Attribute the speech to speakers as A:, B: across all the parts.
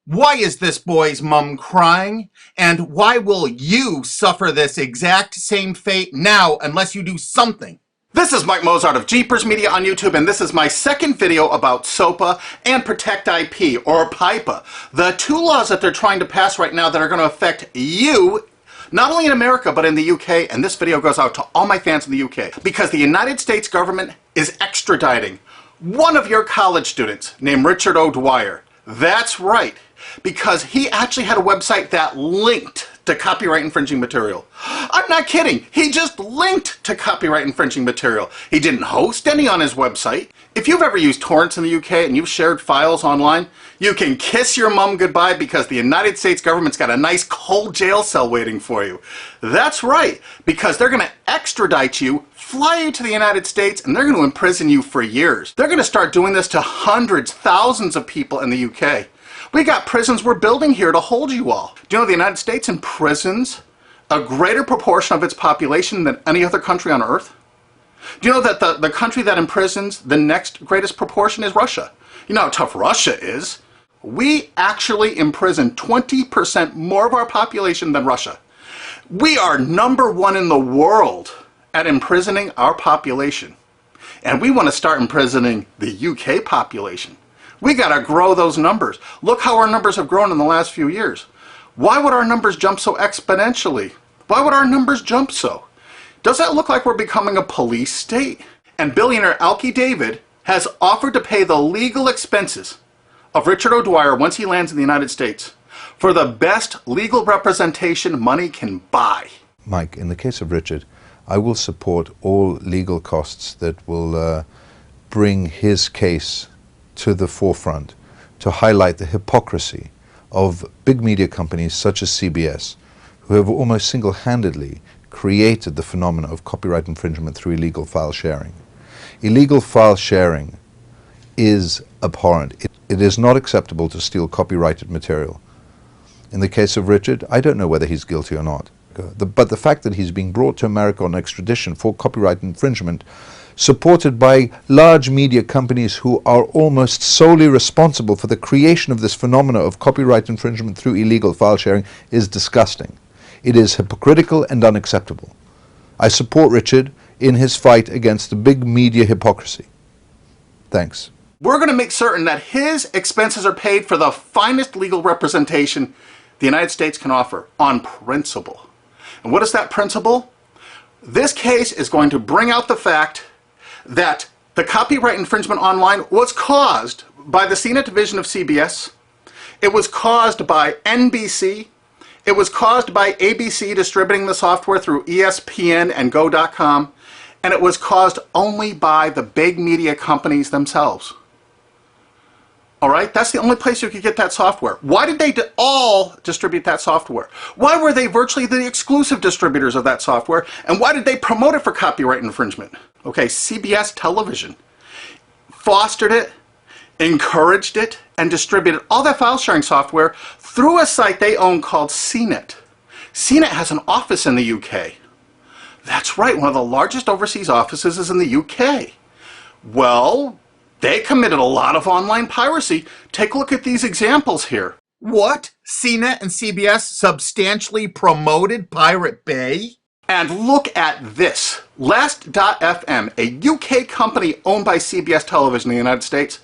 A: Why is this boy's mom crying? And why will you suffer this exact same fate now unless you do something? This is Mike Mozart of Jeepers Media on YouTube, and this is my second video about SOPA and Protect IP, or PIPA, the two laws that they're trying to pass right now that are going to affect you, not only in America, but in the UK, and this video goes out to all my fans in the UK, because the United States government is extraditing one of your college students named Richard ODwyer. That's right, because he actually had a website that linked to copyright infringing material. I'm not kidding. He just linked to copyright infringing material. He didn't host any on his website. If you've ever used torrents in the UK and you've shared files online, you can kiss your mum goodbye because the United States government's got a nice cold jail cell waiting for you. That's right, because they're going to extradite you, fly you to the United States, and they're going to imprison you for years. They're going to start doing this to hundreds, thousands of people in the UK. We got prisons we're building here to hold you all. Do you know the United States imprisons a greater proportion of its population than any other country on earth? Do you know that the country that imprisons the next greatest proportion is Russia? You know how tough Russia is. We actually imprison 20% more of our population than Russia. We are #1 in the world at imprisoning our population. And we want to start imprisoning the UK population. We got to grow those numbers. Look how our numbers have grown in the last few years. Why would our numbers jump so exponentially? Why would our numbers jump so? Does that look like we're becoming a police state? And billionaire Alki David has offered to pay the legal expenses of Richard ODwyer once he lands in the United States for the best legal representation money can buy.
B: Mike, in the case of Richard, I will support all legal costs that will bring his case to the forefront to highlight the hypocrisy of big media companies such as CBS, who have almost single-handedly created the phenomenon of copyright infringement through illegal file sharing. Illegal file sharing is abhorrent. It is not acceptable to steal copyrighted material. In the case of Richard, I don't know whether he's guilty or not. But the fact that he's being brought to America on extradition for copyright infringement, supported by large media companies who are almost solely responsible for the creation of this phenomena of copyright infringement through illegal file sharing, is disgusting. It is hypocritical and unacceptable. I support Richard in his fight against the big media hypocrisy. Thanks.
A: We're going to make certain that his expenses are paid for the finest legal representation the United States can offer on principle. And what is that principle? This case is going to bring out the fact that the copyright infringement online was caused by the CNET division of CBS. It was caused by NBC. It was caused by ABC distributing the software through ESPN and Go.com. And it was caused only by the big media companies themselves. All right, that's the only place you could get that software. Why did they all distribute that software? Why were they virtually the exclusive distributors of that software? And why did they promote it for copyright infringement? Okay, CBS television fostered it, encouraged it, and distributed all that file sharing software through a site they own called CNET. CNET has an office in the UK. That's right, one of the largest overseas offices is in the UK. Well, they committed a lot of online piracy. Take a look at these examples here. What? CNET and CBS substantially promoted Pirate Bay? And look at this. Last.fm, a UK company owned by CBS Television in the United States.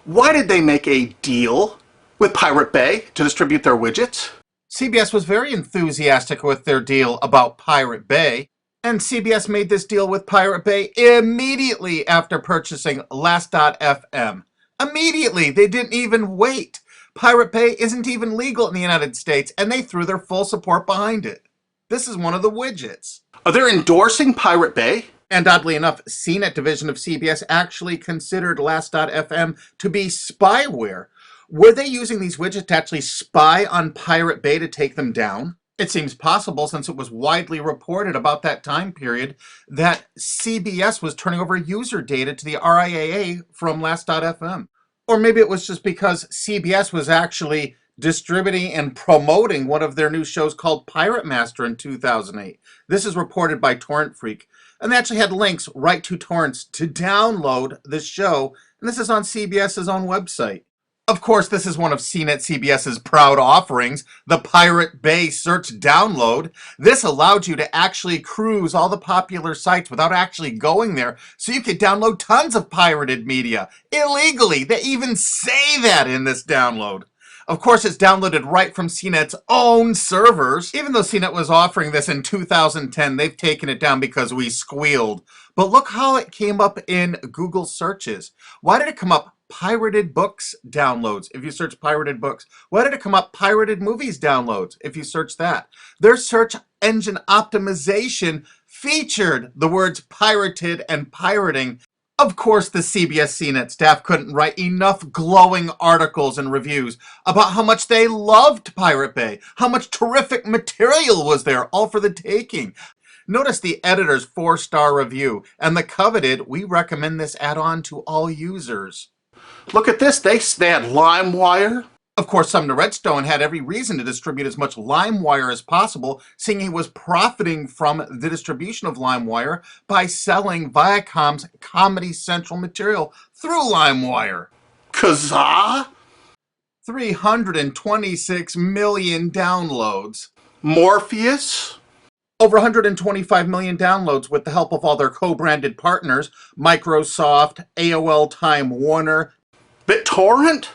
A: Why did they make a deal with Pirate Bay to distribute their widgets? CBS was very enthusiastic with their deal about Pirate Bay. And CBS made this deal with Pirate Bay immediately after purchasing Last.fm. Immediately. They didn't even wait. Pirate Bay isn't even legal in the United States, and they threw their full support behind it. This is one of the widgets. Are they endorsing Pirate Bay? And oddly enough, CNET division of CBS actually considered Last.fm to be spyware. Were they using these widgets to actually spy on Pirate Bay to take them down? It seems possible, since it was widely reported about that time period, that CBS was turning over user data to the RIAA from Last.fm. Or maybe it was just because CBS was actually distributing and promoting one of their new shows called Pirate Master in 2008. This is reported by Torrent Freak. And they actually had links right to torrents to download this show. And this is on CBS's own website.
C: Of course, this is one of CNET CBS's proud offerings, the Pirate Bay Search Download. This allowed you to actually cruise all the popular sites without actually going there, so you could download tons of pirated media illegally. They even say that in this download. Of course, it's downloaded right from CNET's own servers. Even though CNET was offering this in 2010, they've taken it down because we squealed. But look how it came up in Google searches. Why did it come up pirated books downloads if you search pirated books? Why did it come up pirated movies downloads if you search that? Their search engine optimization featured the words pirated and pirating. Of course, the CBS CNET staff couldn't write enough glowing articles and reviews about how much they loved Pirate Bay, how much terrific material was there, all for the taking. Notice the editor's 4-star review and the coveted, we recommend this add-on to all users.
A: Look at this. They had LimeWire.
C: Of course, Sumner Redstone had every reason to distribute as much LimeWire as possible, seeing he was profiting from the distribution of LimeWire by selling Viacom's Comedy Central material through LimeWire.
A: Kazaa?
C: 326 million downloads.
A: Morpheus?
C: Over 125 million downloads with the help of all their co-branded partners, Microsoft, AOL Time Warner.
A: BitTorrent?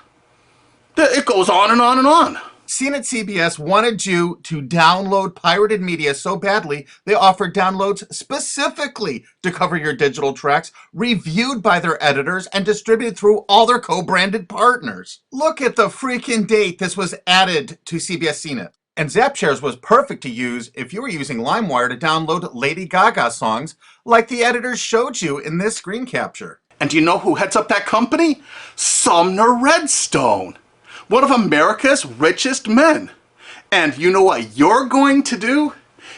A: It goes on and on and on.
C: CNET CBS wanted you to download pirated media so badly, they offered downloads specifically to cover your digital tracks, reviewed by their editors, and distributed through all their co-branded partners. Look at the freaking date this was added to CBS CNET. And ZapShares was perfect to use if you were using LimeWire to download Lady Gaga songs, like the editors showed you in this screen capture.
A: And do you know who heads up that company? Sumner Redstone, one of America's richest men. And you know what you're going to do?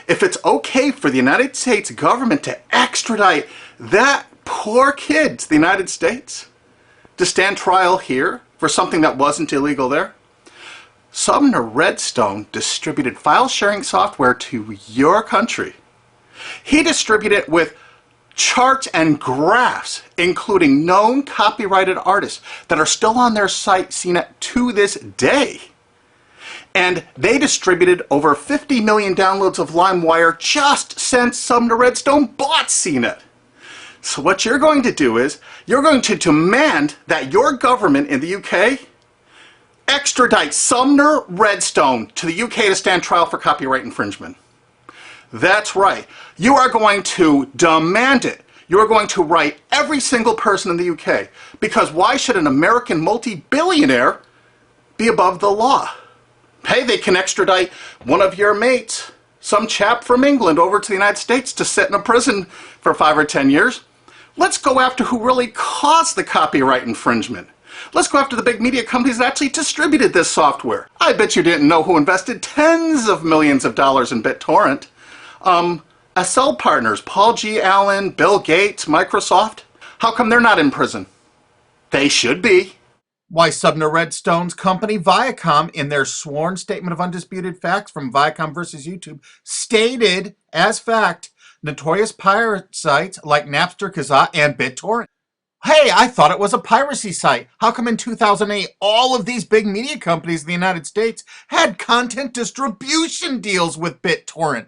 A: If it's okay for the United States government to extradite that poor kid to the United States to stand trial here for something that wasn't illegal there, Sumner Redstone distributed file sharing software to your country. He distributed it with charts and graphs, including known copyrighted artists that are still on their site CNET to this day. And they distributed over 50 million downloads of LimeWire just since Sumner Redstone bought CNET. So what you're going to do is, you're going to demand that your government in the UK extradite Sumner Redstone to the UK to stand trial for copyright infringement. That's right. You are going to demand it. You are going to write every single person in the UK. Because why should an American multi-billionaire be above the law? Hey, they can extradite one of your mates, some chap from England, over to the United States to sit in a prison for 5 or 10 years. Let's go after who really caused the copyright infringement. Let's go after the big media companies that actually distributed this software. I bet you didn't know who invested tens of millions of dollars in BitTorrent. SL partners, Paul G. Allen, Bill Gates, Microsoft. How come they're not in prison? They should be.
C: Why, Sumner Redstone's company Viacom, in their sworn statement of undisputed facts from Viacom versus YouTube, stated as fact notorious pirate sites like Napster, Kazaa, and BitTorrent. Hey, I thought it was a piracy site. How come in 2008 all of these big media companies in the United States had content distribution deals with BitTorrent?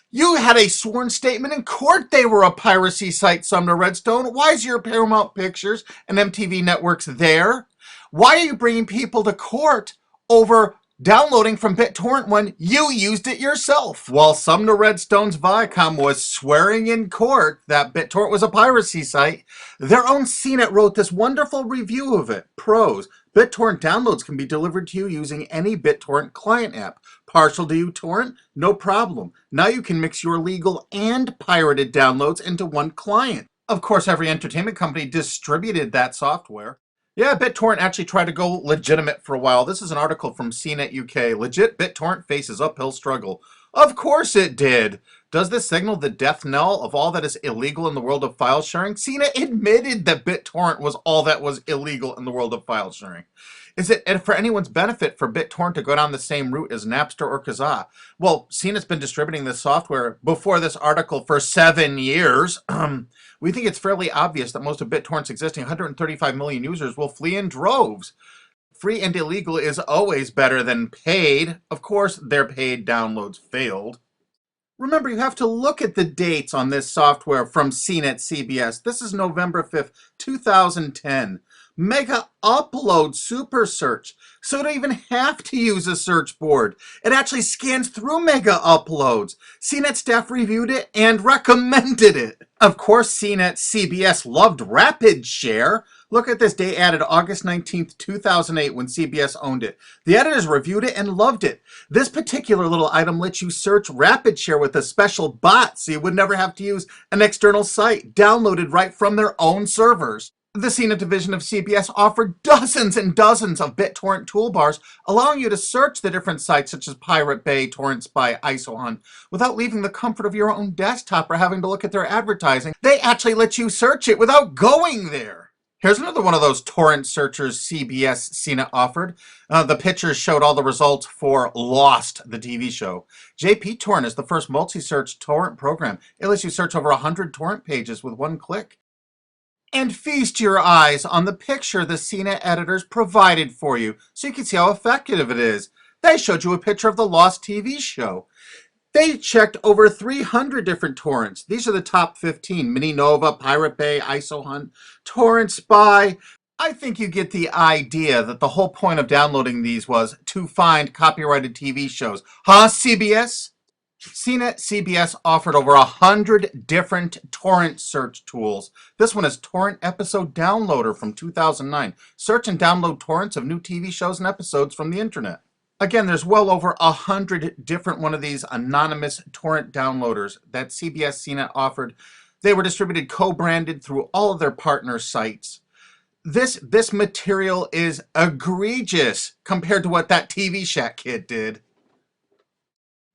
C: You had a sworn statement in court they were a piracy site, Sumner Redstone. Why is your Paramount Pictures and MTV networks there? Why are you bringing people to court over downloading from BitTorrent when you used it yourself? While Sumner Redstone's Viacom was swearing in court that BitTorrent was a piracy site, their own CNET wrote this wonderful review of it. Pros: BitTorrent downloads can be delivered to you using any BitTorrent client app. Partial to uTorrent? No problem. Now you can mix your legal and pirated downloads into one client. Of course, every entertainment company distributed that software. Yeah, BitTorrent actually tried to go legitimate for a while. This is an article from CNET UK. Legit BitTorrent faces uphill struggle. Of course it did. Does this signal the death knell of all that is illegal in the world of file sharing? CNET admitted that BitTorrent was all that was illegal in the world of file sharing. Is it for anyone's benefit for BitTorrent to go down the same route as Napster or Kazaa? Well, CNET's been distributing this software before this article for 7 years. We think it's fairly obvious that most of BitTorrent's existing 135 million users will flee in droves. Free and illegal is always better than paid. Of course, their paid downloads failed. Remember, you have to look at the dates on this software from CNET CBS. This is November 5th, 2010. Mega Upload Super Search. So you don't even have to use a search board. It actually scans through Mega Uploads. CNET staff reviewed it and recommended it. Of course, CNET CBS loved Rapid Share. Look at this, date added August 19th, 2008 when CBS owned it. The editors reviewed it and loved it. This particular little item lets you search Rapid Share with a special bot so you would never have to use an external site, downloaded right from their own servers. The CNET division of CBS offered dozens and dozens of BitTorrent toolbars, allowing you to search the different sites such as Pirate Bay, Torrent Spy, ISOHunt, without leaving the comfort of your own desktop or having to look at their advertising. They actually let you search it without going there. Here's another one of those torrent searchers CBS CNET offered. The pictures showed all the results for Lost, the TV show. JP Torrent is the first multi-search torrent program. It lets you search over 100 torrent pages with one click. And feast your eyes on the picture the CNET editors provided for you so you can see how effective it is. They showed you a picture of the Lost TV show. They checked over 300 different torrents. These are the top 15. Mininova, Pirate Bay, ISOHunt, Torrent Spy. I think you get the idea that the whole point of downloading these was to find copyrighted TV shows. Huh, CBS? CNET CBS offered over 100 different torrent search tools. This one is Torrent Episode Downloader from 2009. Search and download torrents of new TV shows and episodes from the internet. Again, there's well over 100 different one of these anonymous torrent downloaders that CBS CNET offered. They were distributed co-branded through all of their partner sites. This material is egregious compared to what that TV Shack kid did.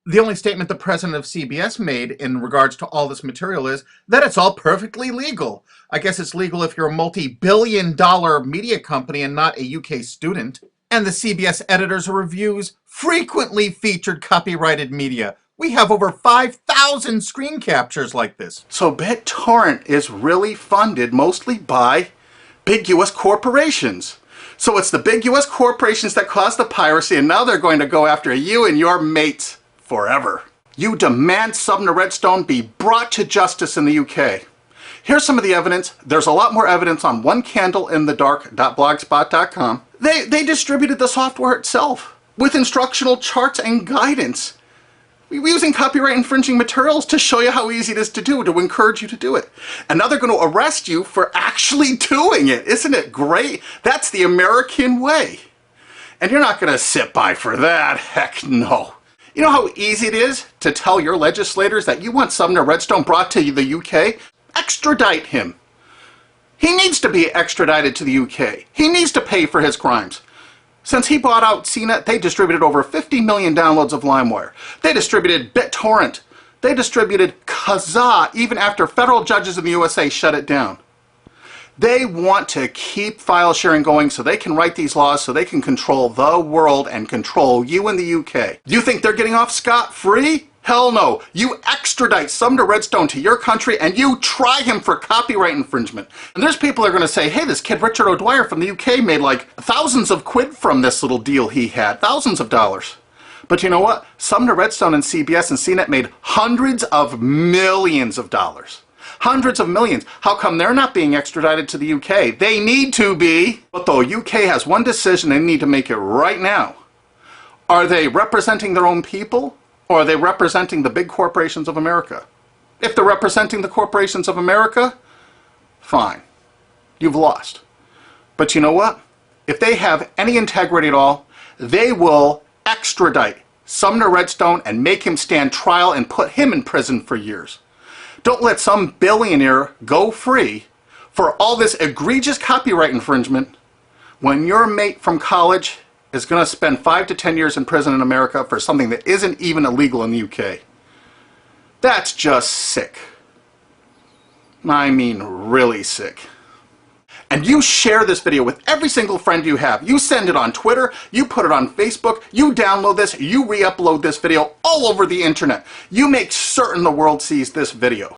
C: The only statement the president of CBS made in regards to all this material is that it's all perfectly legal. I guess it's legal if you're a multi-billion-dollar media company and not a UK student. And the CBS editors' reviews frequently featured copyrighted media. We have over 5,000 screen captures like this.
A: So BitTorrent is really funded mostly by big US corporations. So it's the big US corporations that caused the piracy, and now they're going to go after you and your mates forever. You demand Sumner Redstone be brought to justice in the UK. Here's some of the evidence. There's a lot more evidence on onecandleinthedark.blogspot.com. They distributed the software itself with instructional charts and guidance. We're using copyright infringing materials to show you how easy it is to do, to encourage you to do it. And now they're going to arrest you for actually doing it. Isn't it great? That's the American way. And you're not going to sit by for that. Heck no. You know how easy it is to tell your legislators that you want Sumner Redstone brought to the UK? Extradite him. He needs to be extradited to the UK. He needs to pay for his crimes. Since he bought out CNET, they distributed over 50 million downloads of LimeWire. They distributed BitTorrent. They distributed Kazaa even after federal judges in the USA shut it down. They want to keep file sharing going so they can write these laws so they can control the world and control you in the UK. You think they're getting off scot-free? Hell no. You extradite Sumner Redstone to your country and you try him for copyright infringement. And there's people that are going to say, hey, this kid Richard ODwyer from the UK made like thousands of quid from this little deal he had. Thousands of dollars. But you know what? Sumner Redstone and CBS and CNET made hundreds of millions of dollars. Hundreds of millions. How come they're not being extradited to the UK? They need to be. But the UK has one decision they need to make it right now. Are they representing their own people? Or are they representing the big corporations of America? If they're representing the corporations of America, fine. You've lost. But you know what? If they have any integrity at all, they will extradite Sumner Redstone and make him stand trial and put him in prison for years. Don't let some billionaire go free for all this egregious copyright infringement when your mate from college is going to spend 5 to 10 years in prison in America for something that isn't even illegal in the UK. That's just sick. I mean, really sick. And you share this video with every single friend you have. You send it on Twitter, you put it on Facebook, you download this, you re-upload this video all over the internet. You make certain the world sees this video.